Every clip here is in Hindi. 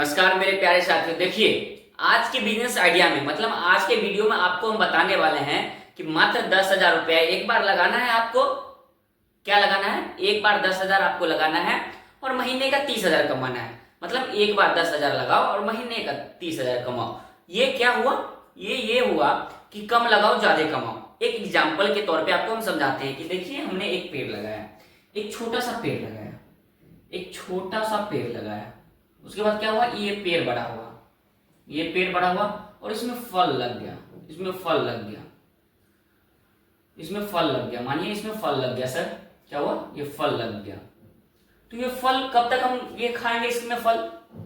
नमस्कार मेरे प्यारे साथियों। देखिए, आज के बिजनेस आइडिया में मतलब आज के वीडियो में आपको हम बताने वाले हैं कि मात्र 10,000 रुपया एक बार लगाना है। आपको क्या लगाना है? एक बार 10,000 आपको लगाना है और महीने का 30,000 कमाना है। मतलब एक बार 10,000 लगाओ और महीने का 30,000 कमाओ। ये क्या हुआ? ये हुआ कि कम लगाओ ज्यादा कमाओ। एक एग्जाम्पल के तौर पे आपको हम समझाते हैं कि देखिए, हमने एक पेड़ लगाया, एक छोटा सा पेड़ लगाया, एक छोटा सा पेड़ लगाया। उसके बाद क्या हुआ? ये पेड़ बड़ा हुआ, ये पेड़ बड़ा हुआ और इसमें फल लग गया, इसमें फल लग गया, इसमें फल लग गया। मानिए इसमें फल लग गया। सर क्या हुआ? ये फल लग गया। तो ये फल कब तक हम ये खाएंगे? इसमें फल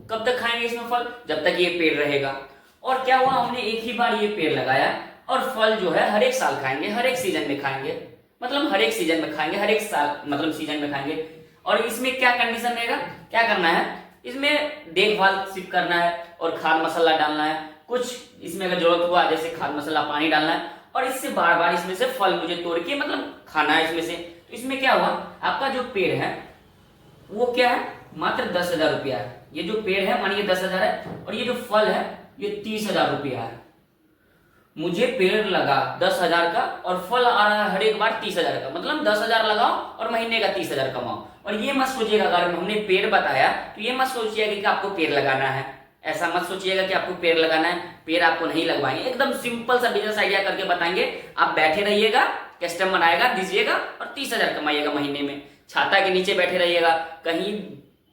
कब तक खाएंगे? इसमें फल जब तक ये पेड़ रहेगा। और क्या हुआ? हमने एक ही बार ये पेड़ लगाया और फल जो है हर एक साल खाएंगे, हर एक सीजन में खाएंगे। मतलब हर एक सीजन में खाएंगे, हर एक साल मतलब सीजन में खाएंगे। और इसमें क्या कंडीशन रहेगा? क्या करना है? इसमें देखभाल सिर्फ करना है और खाद मसाला डालना है। कुछ इसमें अगर जरूरत हुआ जैसे खाद मसाला पानी डालना है और इससे बार बार इसमें से फल मुझे तोड़ के मतलब खाना है इसमें से। तो इसमें क्या हुआ? आपका जो पेड़ है वो क्या है? मात्र 10,000 रुपया है। ये जो पेड़ है मानिए 10,000 है और ये जो फल है ये 30,000 रुपया है। मुझे पेड़ लगा 10,000 का और फल आ रहा है हर एक बार 30,000 का। मतलब 10,000 लगाओ और महीने का 30,000 कमाओ। और ये मत सोचिएगा, अगर हमने पेड़ बताया तो ये मत सोचिएगा कि आपको पेड़ लगाना है। ऐसा मत सोचिएगा कि आपको पेड़ लगाना है। पेड़ आपको नहीं लगवाएंगे, एकदम सिंपल सा बिजनेस आइडिया करके बताएंगे। आप बैठे रहिएगा, कस्टमर आएगा, दीजिएगा और 30,000 कमाइएगा महीने में। छाता के नीचे बैठे रहिएगा, कहीं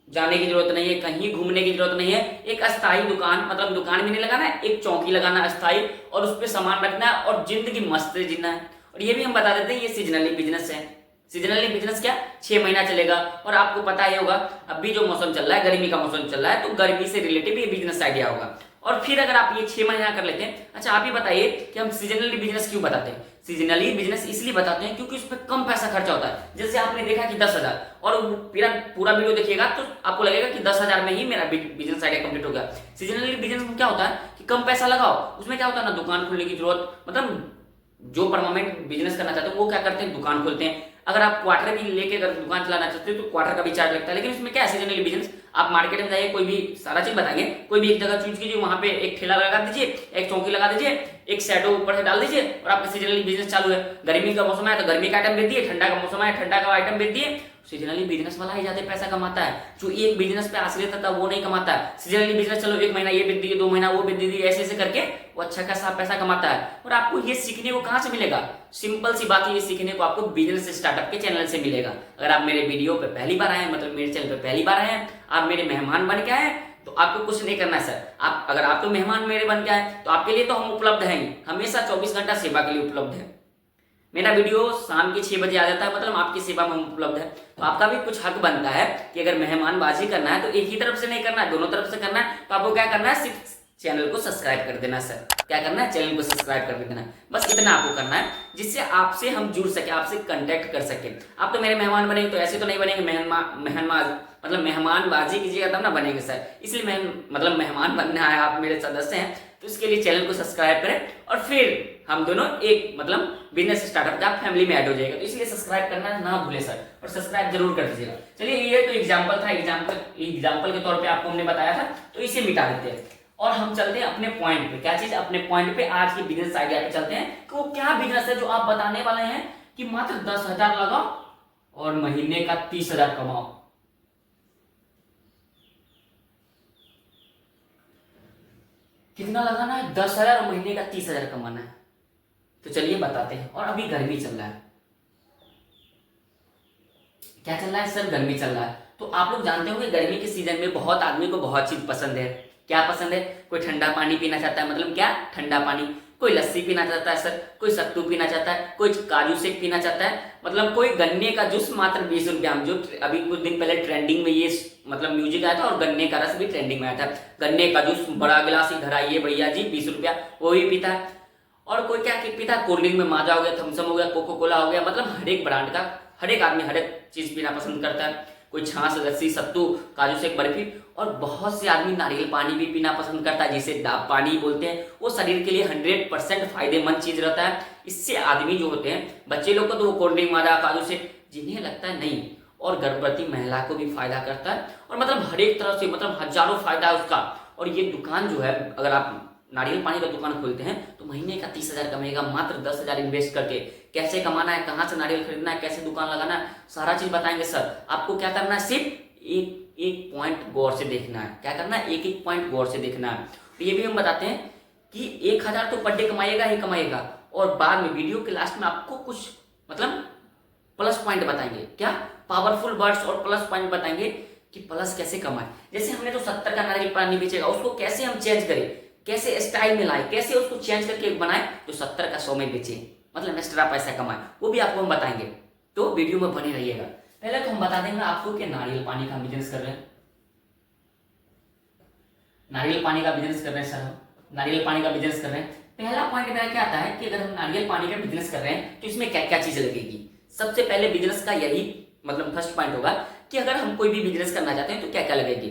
जाने की जरूरत नहीं है, कहीं घूमने की जरूरत नहीं है। एक अस्थाई दुकान मतलब दुकान भी नहीं लगाना है, एक चौकी लगाना अस्थाई और उस पर सामान रखना है और जिंदगी मस्त जीना है। और ये भी हम बता देते हैं, ये सीजनली बिजनेस है। सीजनली बिजनेस क्या? 6 महीना चलेगा। और आपको पता ही होगा अभी जो मौसम चल रहा है, गर्मी का मौसम चल रहा है, तो गर्मी से रिलेटिव ये बिजनेस आइडिया होगा। और फिर अगर आप ये 6 महीना कर लेते हैं। अच्छा आप ही बताइए कि हम सीजनली बिजनेस क्यों बताते हैं? सीजनली बिजनेस इसलिए बताते हैं क्योंकि उस पर कम पैसा खर्चा होता है। जैसे आपने देखा कि 10,000 और पूरा वीडियो देखिएगा तो आपको लगेगा कि 10,000 में ही मेरा बिजनेस आइडिया कंप्लीट हो गया। सीजनली बिजनेस में क्या होता है कि कम पैसा लगाओ। उसमें क्या होता है ना, दुकान खोलने की जरूरत मतलब जो परमानेंट बिजनेस करना चाहते हैं वो क्या करते हैं? दुकान खोलते हैं। अगर आप क्वार्टर भी लेके अगर दुकान चलाना चाहते हो तो क्वार्टर का भी चार्ज लगता है। लेकिन इसमें क्या है? सीजनली बिजनेस आप मार्केट में जाइए, कोई भी सारा चीज बताएंगे, कोई भी एक जगह चूज कीजिए, वहां पे एक ठेला लगा दीजिए, एक चौकी लगा दीजिए, एक शैडो ऊपर से डाल दीजिए और आपका सीजनली बिजनेस चालू है। गर्मी का मौसम है तो गर्मी का आइटम बेच दिए, ठंडा का मौसम है ठंडा का आइटम बेच दिए। सीजनली बिजनेस वाला ही ज्यादा पैसा कमाता है। जो एक बिजनेस पे आश्रित था वो नहीं कमाता है। सीजनली बिजनेस चलो 1 महीना ये बेच दिए, 2 महीना वो बेच दिए, ऐसे ऐसे करके वो अच्छा खासा पैसा कमाता है। और आपको ये सीखने को कहां से मिलेगा? सिंपल सी बात है, ये सीखने को आपको बिजनेस स्टार्टअप के चैनल से मिलेगा। अगर आप मेरे वीडियो पे पहली बार आए मतलब मेरे चैनल पे पहली बार आए हैं, आप मेरे मेहमान बन के आए तो आपको कुछ नहीं करना है सर। आप अगर आप तो मेहमान मेरे बन के आए तो आपके लिए तो हम उपलब्ध हैं, हमेशा 24 घंटा सेवा के लिए उपलब्ध है। मेरा वीडियो शाम के 6 बजे आ जाता है, मतलब आपकी सेवा में उपलब्ध है। तो आपका भी कुछ हक बनता है कि अगर मेहमानबाजी करना है तो एक ही तरफ से नहीं करना है, दोनों तरफ से करना है। तो आपको क्या करना है? सिर्फ चैनल को सब्सक्राइब कर देना सर। क्या करना है? चैनल को सब्सक्राइब कर देना, बस इतना आपको करना है जिससे आपसे हम जुड़ सके, आपसे कांटेक्ट कर सके। आप तो मेरे मेहमान बनेंगे तो ऐसे तो नहीं बनेंगे। मेहमान मतलब मेहमानबाजी कीजिएगा तब ना बनेंगे सर। इसलिए मतलब मेहमान बनना है, आप मेरे सदस्य हैं तो इसके लिए चैनल को सब्सक्राइब करें और फिर हम दोनों एक मतलब बिजनेस स्टार्टअप का फैमिली में ऐड हो जाएगा। तो इसलिए सब्सक्राइब करना ना भूले सर और सब्सक्राइब जरूर कर दीजिएगा। चलिए ये तो एग्जांपल था, एग्जांपल के तौर पे आपको हमने बताया था तो इसे मिटा देते हैं और हम चलते हैं अपने पॉइंट पे। क्या चीज? अपने पॉइंट पे, आज की बिजनेस आइडिया पे चलते हैं कि वो क्या बिजनेस है जो आप बताने वाले हैं कि मात्र 10,000 लगाओ और महीने का 30,000 कमाओ। कितना लगाना है? 10,000 और महीने का 30,000 कमाना है। तो चलिए बताते हैं। और अभी गर्मी चल रहा है। क्या चल रहा है सर? गर्मी चल रहा है। तो आप लोग जानते होंगे गर्मी के सीजन में बहुत आदमी को बहुत चीज पसंद है। क्या पसंद है? कोई ठंडा पानी पीना चाहता है, मतलब क्या? ठंडा पानी। कोई लस्सी पीना चाहता है सर, कोई सत्तू पीना चाहता है, कोई काजू शेक पीना चाहता है, मतलब कोई गन्ने का जूस मात्र 20 रुपया में। जो अभी कुछ दिन पहले ट्रेंडिंग में ये मतलब म्यूजिक आया था और गन्ने का रस भी ट्रेंडिंग में आया था। गन्ने का जूस बड़ा गिलास इधर आइए भैया जी 20 रुपया, वो भी पीता है। और कोई क्या पीता है? कोल्ड ड्रिंक में माजा हो गया, थम्सअप हो गया, कोको कोला हो गया, मतलब हर एक ब्रांड का हर एक आदमी हर एक चीज पीना पसंद करता है। कोई छाछ, लस्सी, सत्तू, काजू शेक, बर्फी और बहुत से आदमी नारियल पानी भी पीना पसंद करता है, जिसे डाब पानी बोलते हैं। वो शरीर के लिए 100% फायदेमंद चीज रहता है। इससे आदमी जो होते हैं, बच्चे लोग को तो वो कोल्ड ड्रिंक, माजा, काजू शेक जिन्हें लगता है नहीं, और गर्भवती महिला को भी फायदा करता है, और मतलब हर एक तरह से मतलब हजारों फायदा है उसका। और ये दुकान जो है, अगर आप नारियल पानी का दुकान खोलते हैं तो महीने का 30,000 कमाएगा, मात्र 10,000 इन्वेस्ट करके। कैसे कमाना है, कहाँ से नारियल खरीदना है, कैसे दुकान लगाना है, सारा चीज बताएंगे सर। आपको क्या करना है, सिर्फ एक एक पॉइंट गौर से देखना है। क्या करना है, एक एक पॉइंट गौर से देखना है। तो ये भी हम बताते हैं कि 1,000 तो पर डे कमाएगा ही कमाएगा, और बाद में वीडियो के लास्ट में आपको कुछ मतलब प्लस पॉइंट बताएंगे। क्या, पावरफुल वर्ड्स और प्लस पॉइंट बताएंगे कि प्लस कैसे कमाए। जैसे हमने तो 70 का नारियल पानी बेचेगा, उसको कैसे हम चेंज करें, कैसे स्टाइल में लाए, कैसे उसको चेंज करके बनाए तो 70 का 100 में बेचे, मतलब एक्स्ट्रा पैसा कमाए, वो भी आपको हम बताएंगे। तो वीडियो में बने रहिएगा। पहले तो हम बता देंगे आपको कि नारियल पानी का बिजनेस कर रहे हैं, नारियल पानी का बिजनेस कर रहे हैं सर, हम नारियल पानी का बिजनेस कर रहे हैं। पहला पॉइंट मेरा क्या आता है कि अगर हम नारियल पानी का बिजनेस कर रहे हैं तो इसमें क्या क्या चीजें लगेगी। सबसे पहले बिजनेस का यही मतलब फर्स्ट पॉइंट होगा कि अगर हम कोई भी बिजनेस करना चाहते हैं तो क्या क्या लगेगी।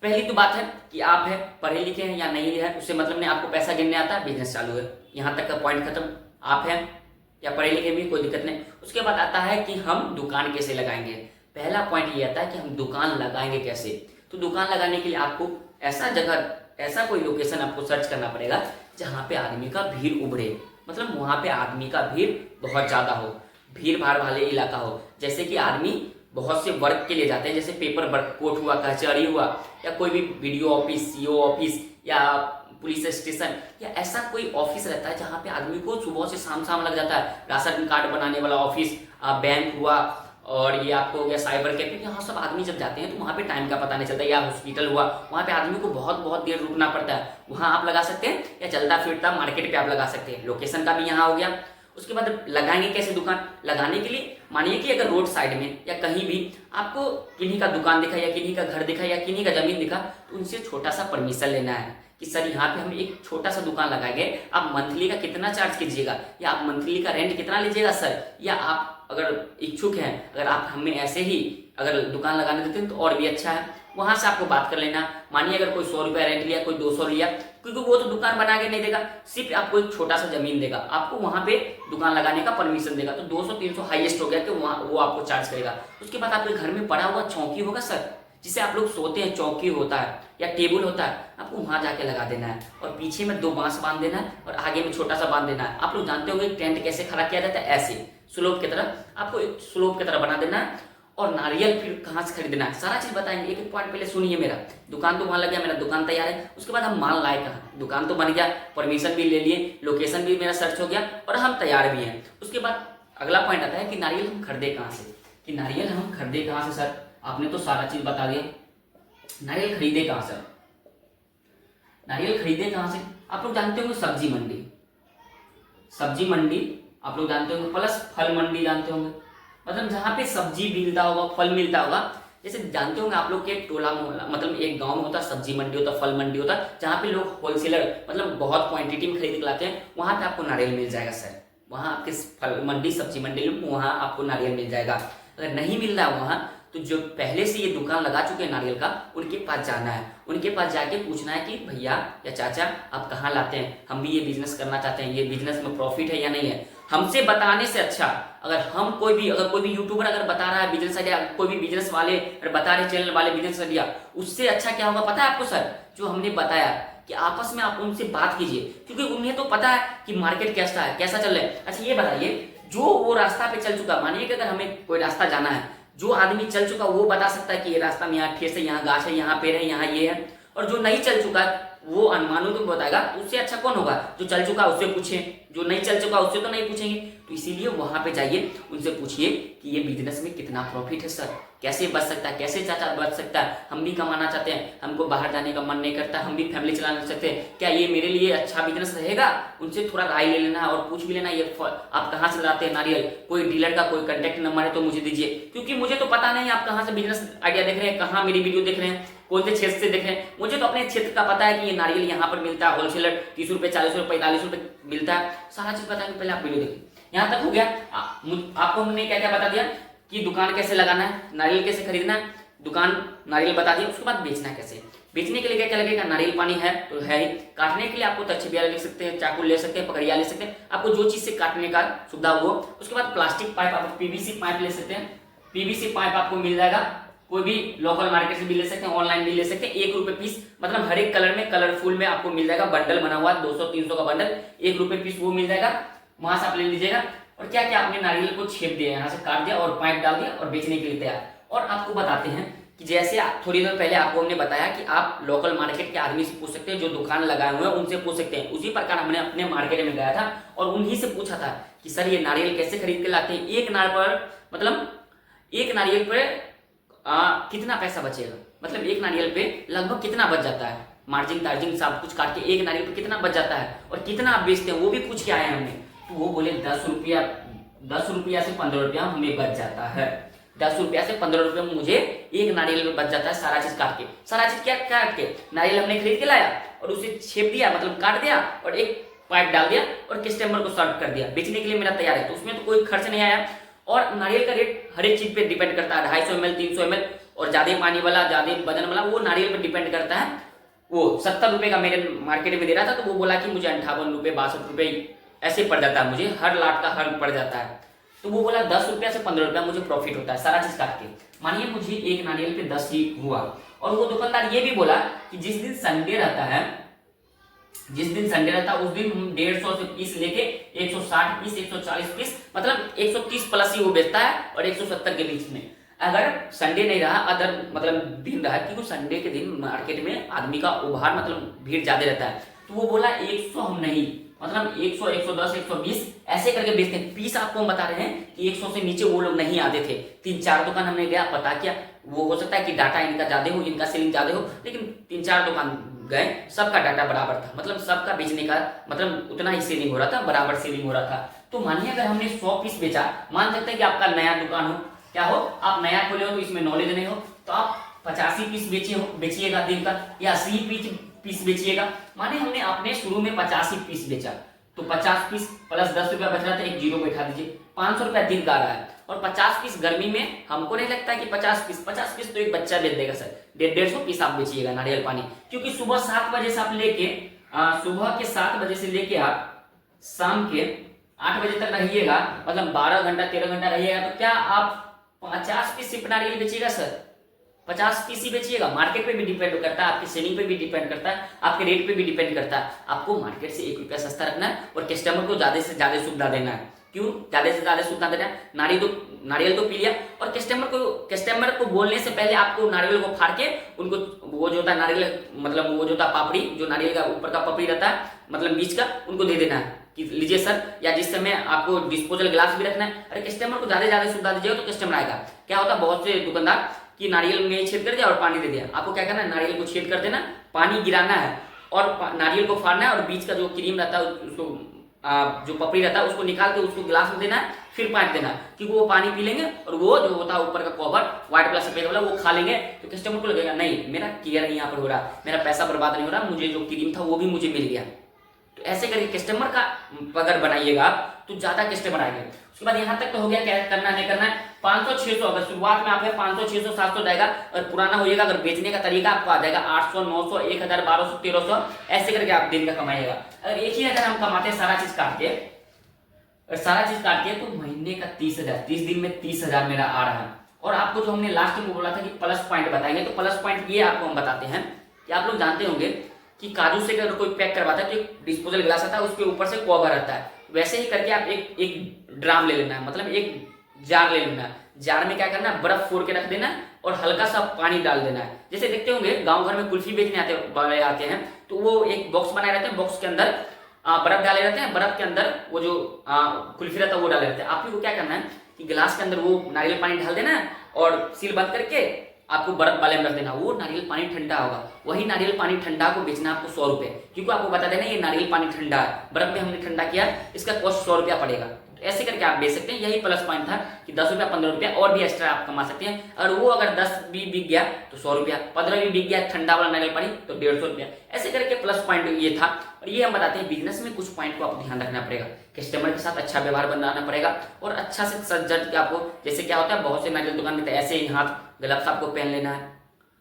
पहली तो बात है कि आप है पढ़े लिखे हैं या नहीं है, उससे मतलब नहीं, आपको पैसा गिनने आता है, बिजनेस चालू है, यहाँ तक का पॉइंट खत्म। आप हैं या पढ़े लिखे भी, कोई दिक्कत नहीं। उसके बाद आता है कि हम दुकान कैसे लगाएंगे। पहला पॉइंट ये आता है कि हम दुकान लगाएंगे कैसे। तो दुकान लगाने के लिए आपको ऐसा जगह, ऐसा कोई लोकेशन आपको सर्च करना पड़ेगा जहाँ पे आदमी का भीड़ उभरे, मतलब वहाँ पे आदमी का भीड़ बहुत ज्यादा हो, भीड़ भाड़ वाले इलाका हो। जैसे कि आदमी बहुत से वर्क के लिए जाते हैं, जैसे पेपर वर्क, कोर्ट हुआ, कचहरी हुआ, या कोई भी वीडियो ऑफिस, सीओ ऑफिस, या पुलिस स्टेशन, या ऐसा कोई ऑफिस रहता है जहाँ पे आदमी को सुबह से शाम लग जाता है। राशन कार्ड बनाने वाला ऑफिस, बैंक हुआ, और ये आपको हो गया साइबर कैफे, यहाँ सब आदमी जब जाते हैं तो वहाँ पे टाइम का पता नहीं चलता। या हॉस्पिटल हुआ, वहाँ पे आदमी को बहुत बहुत देर रुकना पड़ता है, वहाँ आप लगा सकते हैं। या चलता फिरता मार्केट पे आप लगा सकते हैं। लोकेशन का भी यहाँ हो गया। उसके बाद लगाएंगे कैसे दुकान। लगाने के लिए मानिए कि अगर रोड साइड में या कहीं भी आपको किन्हीं का दुकान दिखा, या किन्हीं का घर दिखा, या किन्हीं का जमीन दिखा, तो उनसे छोटा सा परमिशन लेना है कि सर यहाँ पे हम एक छोटा सा दुकान लगाएंगे, आप मंथली का कितना चार्ज कीजिएगा, या आप मंथली का रेंट कितना लीजिएगा सर, या आप अगर इच्छुक हैं, अगर आप हमें ऐसे ही अगर दुकान लगाने देते हैं तो और भी अच्छा है। वहां से आपको बात कर लेना। मानिए अगर कोई 100 रुपया रेंट लिया, कोई 200 लिया, क्योंकि वो तो दुकान बना के नहीं देगा, सिर्फ आपको एक छोटा सा जमीन देगा, आपको वहां पे दुकान लगाने का परमिशन देगा। तो 200-300 हाईएस्ट हो गया कि वहाँ वो आपको चार्ज करेगा। उसके बाद आपके घर में पड़ा हुआ चौकी होगा सर, जिसे आप लोग सोते हैं, चौकी होता है या टेबल होता है, आपको वहां जाके लगा देना है। और पीछे में 2 बांस बांध देना है, और आगे में छोटा सा बांध देना है। आप लोग जानते होंगे टेंट कैसे खड़ा किया जाता है, ऐसे स्लोप की तरह, आपको एक स्लोप की तरह बना देना है। और नारियल फिर कहाँ से खरीदना है, सारा चीज बताएंगे। एक एक पॉइंट पहले सुनिए मेरा। दुकान तो वहां लग गया, मेरा दुकान तैयार है। उसके बाद हम माल लाए कहाँ, दुकान तो बन गया, परमिशन भी ले लिए, लोकेशन भी मेरा सर्च हो गया, और हम तैयार भी हैं। उसके बाद अगला पॉइंट आता है कि नारियल हम खरीदे कहाँ से। कि नारियल हम खरीदे कहाँ से सर, आपने तो सारा चीज बता दिया। नारियल खरीदे कहाँ से, नारियल खरीदे कहाँ से, आप लोग जानते होंगे सब्जी मंडी, सब्जी मंडी आप लोग जानते होंगे, प्लस फल मंडी जानते होंगे, मतलब जहाँ पे सब्जी मिलता होगा, फल मिलता होगा। जैसे जानते होंगे आप लोग के टोला मोहल्ला, मतलब एक गांव में होता सब्जी मंडी होता, फल मंडी होता, जहाँ पे लोग होलसेलर मतलब बहुत क्वांटिटी में खरीद के लाते हैं, वहां पे आपको नारियल मिल जाएगा सर। वहां आपके फल मंडी, सब्जी मंडी में वहां आपको नारियल मिल जाएगा। अगर नहीं मिल रहा है वहां, तो जो पहले से ये दुकान लगा चुके हैं नारियल का, उनके पास जाना है। उनके पास जाके पूछना है कि भैया या चाचा आप कहाँ लाते हैं, हम भी ये बिजनेस करना चाहते हैं, ये बिजनेस में प्रॉफिट है या नहीं है। हमसे बताने से अच्छा, अगर कोई भी यूट्यूबर अगर बता रहा है बिजनेस आइडिया, कोई भी बिजनेस वाले अगर बता रहे चैनल वाले बिजनेस आइडिया, उससे अच्छा क्या होगा पता है आपको सर, जो हमने बताया कि आपस में आप उनसे बात कीजिए, क्योंकि उन्हें तो पता है कि मार्केट कैसा है, कैसा चल रहा है। अच्छा ये बताइए, जो वो रास्ता पे चल चुका, मानिए कि अगर हमें कोई रास्ता जाना है, जो आदमी चल चुका वो बता सकता है कि ये रास्ता में यहाँ ठेस है, यहाँ गाछ है, यहाँ पेड़ है, यहाँ ये है। और जो नहीं चल चुका वो अनुमानों को बताएगा। तो उससे अच्छा कौन होगा, जो चल चुका उससे पूछें, जो नहीं चल चुका उससे तो नहीं पूछेंगे। तो इसीलिए वहां पे जाइए, उनसे पूछिए कि ये बिजनेस में कितना प्रॉफिट है सर, कैसे बच सकता है, कैसे चाचा बच सकता है, हम भी कमाना चाहते हैं, हमको बाहर जाने का मन नहीं करता, हम भी फैमिली चलाना चाहते हैं, क्या ये मेरे लिए अच्छा बिजनेस रहेगा। उनसे थोड़ा राय ले लेना और पूछ भी लेना, ये आप कहाँ से लाते हैं नारियल, कोई डीलर का कोई कॉन्टेक्ट नंबर है तो मुझे दीजिए, क्योंकि मुझे तो पता नहीं आप कहाँ से बिजनेस आइडिया देख रहे हैं, कहाँ मेरी वीडियो देख रहे हैं, कौन से क्षेत्र से देख रहे हैं। मुझे तो अपने क्षेत्र का पता है कि ये नारियल यहाँ पर मिलता है, होलसेलर 30 रुपए, 40 रुपए, 45 रुपए मिलता है, सारा चीज पता है। पहले आप वीडियो देखिए, यहाँ तक हो गया। आपको हमने क्या क्या बता दिया कि दुकान कैसे लगाना है, नारियल कैसे खरीदना है, दुकान नारियल बता दिया। उसके बाद बेचना कैसे, बेचने के लिए क्या क्या लगेगा, नारियल पानी है तो है ही, काटने के लिए आपको तच्छिया ले सकते हैं, चाकू ले सकते हैं, पकड़िया ले सकते हैं, आपको जो चीज से काटने का सुविधा हो। उसके बाद प्लास्टिक पाइप, आप पीवीसी पाइप ले सकते हैं, पीवीसी पाइप आपको मिल जाएगा, कोई भी लोकल मार्केट से भी ले सकते हैं, ऑनलाइन भी ले सकते हैं। 1 रुपए पीस, मतलब हर एक कलर में, कलरफुल में आपको मिल जाएगा। बंडल बना हुआ 200-300 का बंडल, 1 रुपए पीस वो मिल जाएगा, वहां से आप ले लीजिएगा। और क्या क्या आपने नारियल को छेप दिया, यहाँ से काट दिया और पाइप डाल दिया और बेचने के लिए तैयार। और आपको बताते हैं कि जैसे थोड़ी देर पहले आपको हमने बताया कि आप लोकल मार्केट के आदमी से पूछ सकते हैं, जो दुकान लगाए हुए हैं उनसे पूछ सकते हैं। उसी प्रकार हमने अपने मार्केट में गया था और उन्हीं से पूछा था कि सर ये नारियल कैसे खरीद के लाते हैं, एक नारियल पर, मतलब एक नारियल पर कितना पैसा बचेगा, मतलब एक नारियल पे लगभग कितना बच जाता है, मार्जिन टार्जिन सब कुछ काट के एक नारियल पे कितना बच जाता है और कितना आप बेचते हैं, वो भी पूछ के आए हैं हमने। तो वो बोले 10 रुपया से 15 रुपया हमें बच जाता है, 10 रुपया से 15 रुपया मुझे एक नारियल में बच जाता है, सारा चीज काट के। सारा चीज क्या काट के, नारियल हमने खरीद के लाया और उसे छेप दिया, मतलब काट दिया और एक पाइप डाल दिया और कस्टमर को सर्व कर दिया, बेचने के लिए मेरा तैयार है। तो उसमें तो कोई खर्च नहीं आया। और नारियल का रेट हर एक चीज पे डिपेंड करता है, 250 ml 300 ml, और ज्यादा पानी वाला ज्यादा वजन वाला वो नारियल पे डिपेंड करता है। वो 70 रुपए का मेरे मार्केट में दे रहा था, तो वो बोला कि मुझे 58 रुपए 62 रुपए ऐसे पड़ जाता है, मुझे हर लाट का हर पड़ जाता है। तो वो बोला 10 रुपया से 15 रुपया मुझे प्रॉफिट होता है सारा चीज काट के। मानिए मुझे एक नारियल पे 10 ही हुआ। और वो दुकानदार ये भी बोला कि जिस दिन संडे रहता है, उस दिन हम 150 से पीस लेके 160 पीस 140 पीस, मतलब 130 प्लस ही वो बेचता है और 170 के बीच में। अगर संडे नहीं रहा, अदर मतलब दिन रहा, क्योंकि संडे के दिन मार्केट में आदमी का उभार मतलब भीड़ ज्यादा रहता है, तो वो बोला 100 हम नहीं, मतलब 100 110 120 ऐसे करके बेचते हैं। पीस आपको हम बता रहे हैं कि 100 से नीचे वो लोग नहीं आते थे। 3-4 दुकान हमने गया, पता किया, वो हो सकता है कि डाटा इनका ज्यादा हो, इनका सेलिंग ज्यादा हो, लेकिन 3-4 दुकान गए, सबका डाटा बराबर था, मतलब सबका बेचने का मतलब उतना ही सेलिंग हो रहा था, बराबर सेलिंग हो रहा था। तो मानिए अगर हमने 100 पीस बेचा, मान सकते हैं कि आपका नया दुकान हो, क्या हो, आप नया खोले हो तो इसमें नॉलेज नहीं हो, तो आप 85 पीस बेचिएगा दिन का, या 80 पीस बेचिएगा। माने हमने अपने शुरू में 85 पीस बेचा, तो 50 पीस प्लस 10 रुपया बच रहा था, एक जीरो बैठा दीजिए, 500 रुपया दिन का आ रहा है। और 50 पीस गर्मी में हमको नहीं लगता कि 50 पीस तो एक बच्चा बेच देगा सर, 150 पीस आप बेचिएगा नारियल पानी। क्योंकि सुबह 7 बजे से आप लेके सुबह के 7 बजे से लेके आप शाम के 8 बजे तक रहिएगा, मतलब 12 घंटा 13 घंटा रहिएगा, तो क्या आप 50 पीस सिर्फ नारियल बेचिएगा सर? 50 पीस ही बेचिएगा। मार्केट पे भी डिपेंड करता है, आपकी सेलिंग पे भी डिपेंड करता है, आपके रेट पे भी डिपेंड करता है। आपको मार्केट से 1 रुपया सस्ता रखना है और कस्टमर को ज्यादा से ज्यादा सुविधा देना है। क्यों ज्यादा से ज्यादा सुविधा देना है? नारियल तो पी लिया, और कस्टमर को बोलने से पहले आपको नारियल को फाड़ के उनको, वो जो होता है नारियल, मतलब वो जो होता है पापड़ी, जो नारियल का ऊपर का पपड़ी रहता है, मतलब बीच का, उनको दे देना है कि लीजिए सर। या जिस समय आपको डिस्पोजल गिलास भी रखना है। अरे कस्टमर को ज्यादा सुविधा दीजिएगा तो कस्टमर आएगा। क्या होता है बहुत से दुकानदार कि नारियल में छेद कर दिया और पानी दे दिया, आपको क्या करना है, नारियल को छेद कर देना, पानी गिराना है और नारियल को फाड़ना है, और बीच का जो क्रीम रहता है उसको, जो पपड़ी रहता है उसको निकाल के उसको गिलास में देना है, फिर पाइप देना, क्योंकि वो पानी पी लेंगे और वो जो होता है ऊपर का कवर व्हाइट वाला सफेद वाला वो खा लेंगे। तो कस्टमर को लगेगा नहीं मेरा केयर यहाँ पर हो रहा, मेरा पैसा बर्बाद नहीं हो रहा, मुझे जो क्रीम था वो भी मुझे मिल गया। तो ऐसे करके कस्टमर का अगर बनाइएगा आप तो ज्यादा कस्टमर आएंगे। उसके बाद यहाँ तक तो हो गया, क्या करना नहीं करना है। 500-600 अगर शुरुआत में आपके 500-600-700 जाएगा, और पुराना होइएगा अगर बेचने का तरीका आपको आ जाएगा 800-900 1000 1200-1300 ऐसे करके आप दिन का कमाइएगा। अगर एक ही अगर हम कमाते हैं सारा चीज काट के, तो महीने का 30,000, 30 दिन में 30,000 मेरा आ रहा है। और आपको जो हमने लास्ट में बोला था कि प्लस पॉइंट बताएंगे, तो प्लस पॉइंट ये आपको हम बताते हैं कि आप लोग जानते होंगे कि काजू से अगर कोई पैक करवाता है तो एक डिस्पोजल गिलास आता है, उसके ऊपर से कवर रहता है। वैसे ही करके आप एक ड्राम ले लेना है, मतलब एक जार ले लेना है। जार में क्या करना है, बर्फ फोड़ के रख देना है और हल्का सा पानी डाल देना है। जैसे देखते होंगे गांव घर में कुल्फी बेचने आते हैं, तो वो एक बॉक्स बनाए रहते हैं, बॉक्स के अंदर बर्फ डाले रहते हैं, बर्फ के अंदर वो जो कुल्फी रहता है वो डाले रहते हैं। आपको क्या करना है कि गिलास के अंदर वो नारियल पानी डाल देना है और सील बंद करके आपको बर्फ वाले में रख देना, वो नारियल पानी ठंडा होगा। वही नारियल पानी ठंडा को बेचना आपको 100 रुपए, क्योंकि आपको बता देना ये नारियल पानी ठंडा है, बर्फ में हमने ठंडा किया, इसका कॉस्ट 100 रुपया पड़ेगा। तो ऐसे करके आप बेच सकते हैं। यही प्लस पॉइंट था कि 10 रुपया 15 रुपया और भी एक्स्ट्रा आप कमा सकते हैं। और वो अगर 10 भी बिक गया तो 100 रुपया, 15 भी बिक गया ठंडा वाला नारियल पानी तो 150 रुपया। ऐसे करके प्लस पॉइंट ये था। और ये हम बताते हैं बिजनेस में कुछ पॉइंट को आपको ध्यान रखना पड़ेगा, कस्टमर के साथ अच्छा व्यवहार बनाना पड़ेगा और अच्छा से सज्जट के आपको, जैसे क्या होता है बहुत से नारियल दुकान में तो ऐसे ही हाथ ग्लव्स आपको पहन लेना है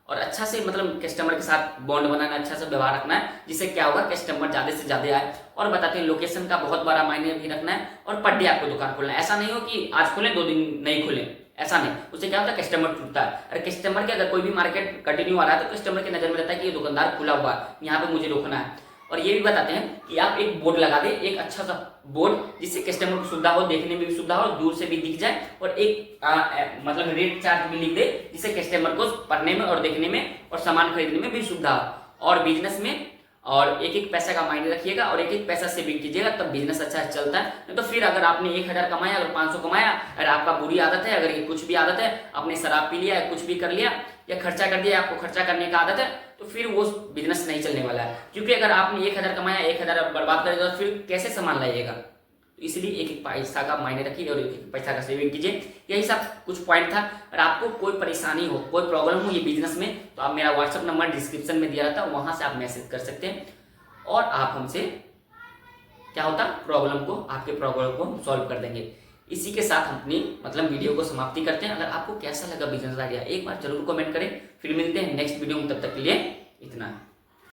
और अच्छा से मतलब कस्टमर के साथ बॉन्ड बनाना, अच्छा से व्यवहार रखना है, जिससे क्या होगा कस्टमर ज्यादा से ज्यादा आए। और बताते हैं लोकेशन का बहुत बड़ा मायने भी रखना है और पर डे आपको दुकान खोलना है। ऐसा नहीं हो कि आज खोलें 2 दिन नहीं खोलें, ऐसा नहीं, उससे क्या होता है कस्टमर टूटता है। अरे कस्टमर के अगर कोई भी मार्केट कंटिन्यू आ रहा है तो कस्टमर की नजर में रहता है कि ये दुकानदार खुला हुआ है, यहाँ पे मुझे रोकना है। और ये भी बताते हैं कि आप एक बोर्ड लगा दें, एक अच्छा सा बोर्ड जिससे कस्टमर को सुविधा हो, देखने में भी सुविधा हो, दूर से भी दिख जाए, और एक मतलब रेट चार्ट भी लिख दे जिससे कस्टमर को पढ़ने में और देखने में और सामान खरीदने में भी सुविधा हो। और बिजनेस में और एक एक पैसा का मायने रखिएगा और एक एक पैसा सेविंग कीजिएगा, तब बिजनेस अच्छा चलता है। नहीं तो फिर अगर आपने 1000 कमाया, अगर 500 कमाया, अगर आपका बुरी आदत है, अगर ये कुछ भी आदत है, आपने शराब पी लिया, कुछ भी कर लिया या खर्चा कर दिया, आपको खर्चा करने का आदत है, तो फिर वो बिजनेस नहीं चलने वाला है। क्योंकि अगर आपने 1000 कमाया, 1000 बर्बाद कर दिया, तो फिर कैसे सामान लाइएगा। तो इसलिए एक एक पैसा का मायने रखिए और एक एक पैसा का सेविंग कीजिए। यही सब कुछ पॉइंट था। अगर आपको कोई परेशानी हो, कोई प्रॉब्लम हो ये बिजनेस में, तो आप मेरा व्हाट्सअप नंबर डिस्क्रिप्शन में दिया रहता है, वहां से आप मैसेज कर सकते हैं और आप हमसे क्या होता प्रॉब्लम को, आपके प्रॉब्लम को हम सॉल्व कर देंगे। इसी के साथ हम अपनी मतलब वीडियो को समाप्ति करते हैं। अगर आपको कैसा लगा बिजनेस आइडिया एक बार जरूर कमेंट करें। फिर मिलते हैं नेक्स्ट वीडियो में, तब तक के लिए इतना।